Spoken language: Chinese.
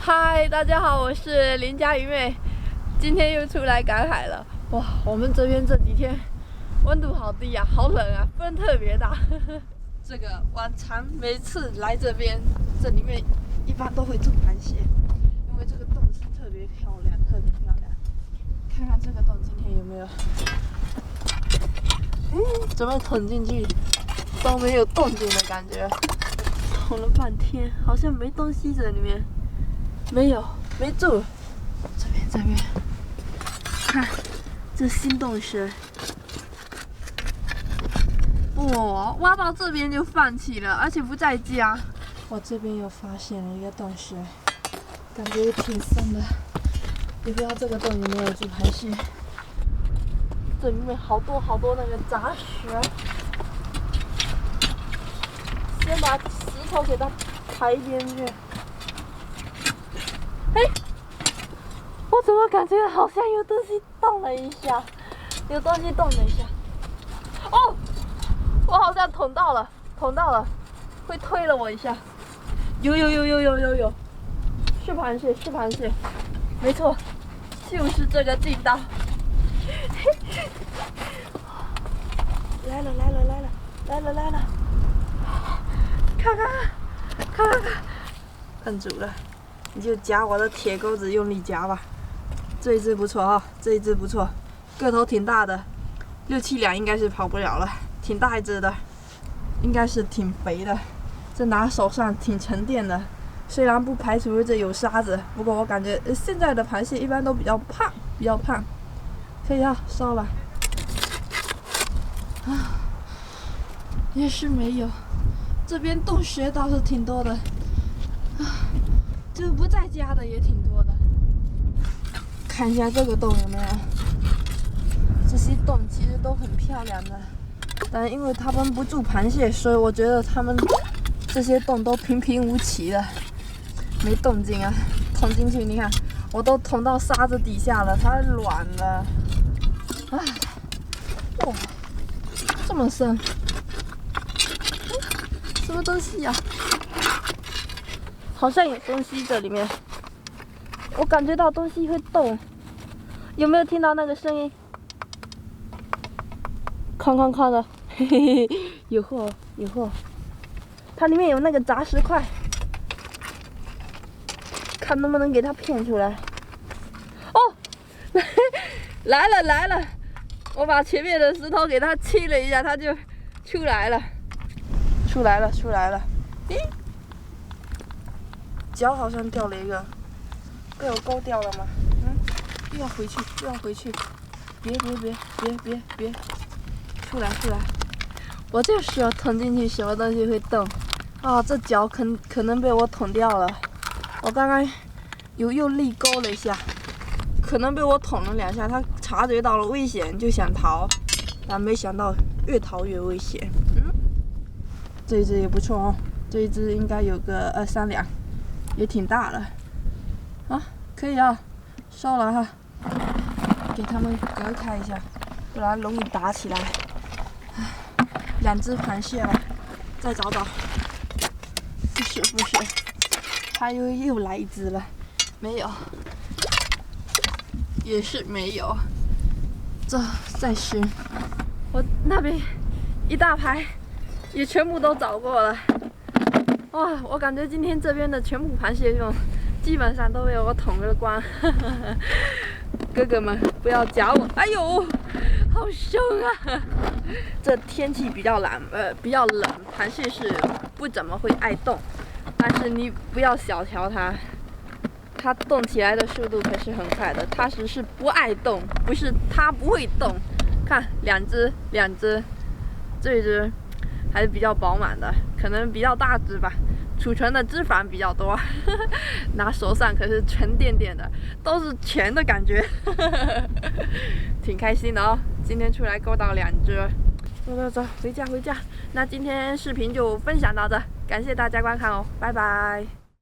嗨，大家好，我是林佳瑜妹，今天又出来赶海了。哇，我们这边这几天温度好低啊，好冷啊，风特别大。这个晚餐每次来这边，这里面一般都会住螃蟹，因为这个洞是特别漂亮，特别漂亮。看看这个洞今天有没有？准备捅进去都没有动静的感觉，捅了半天，好像没东西在里面。没有，没住。这边，看，这新洞穴。哇，挖到这边就放弃了，而且不在家。我这边又发现了一个洞穴，感觉也挺深的。也不知道这个洞里面有住螃蟹。这里面好多那个杂石。先把石头给它抬一边去。哎，我怎么感觉好像有东西动了一下？有东西动了一下。哦，我好像捅到了，会推了我一下。有，是螃蟹，没错，就是这个劲道。来了，看，摁住了。你就夹我的铁钩子，用力夹吧。这一只不错啊，个头挺大的，6、7两应该是跑不了了，挺大一只的，应该是挺肥的。这拿手上挺沉甸的，虽然不排除这有沙子，不过我感觉现在的螃蟹一般都比较胖，可以啊，烧吧。啊，也是没有，这边洞穴倒是挺多的。就不在家的也挺多的，看一下这个洞有没有。这些洞其实都很漂亮的，但因为他们不住螃蟹，所以我觉得他们这些洞都平平无奇的，没动静啊。捅进去，你看，我都捅到沙子底下了，它软了。唉，哇，这么深，什么东西呀？好像有东西这里面，我感觉到东西会动，有没有听到那个声音？哐的，嘿嘿，有货，它里面有那个杂石块，看能不能给它骗出来。哦，来了，我把前面的石头给它切了一下，它就出来了，咦？脚好像掉了一个，被我勾掉了吗？又要回去，别，出来！我就说捅进去什么东西会动，啊，这脚可能被我捅掉了。我刚刚有用力勾了一下，可能被我捅了2下，它察觉到了危险就想逃，但没想到越逃越危险。这一只也不错哦，这一只应该有个2、3两。也挺大的，啊，可以啊，烧了哈，给它们隔开一下，不然容易打起来。2只螃蟹了，再找，不是，它又来一只了，没有，也是没有，这再寻，我那边一大排，也全部都找过了。哇，我感觉今天这边的全部螃蟹用，基本上都被我捅个光。哥哥们不要夹我！哎呦，好凶啊！这天气比较冷，螃蟹是不怎么会爱动，但是你不要小瞧它，它动起来的速度可是很快的。它只是不爱动，不是它不会动。看，2只，这一只还是比较饱满的，可能比较大只吧，储存的脂肪比较多，拿手上可是沉甸甸的，都是甜的感觉，挺开心的哦。今天出来勾到2只，走，回家。那今天视频就分享到这，感谢大家观看哦，拜拜。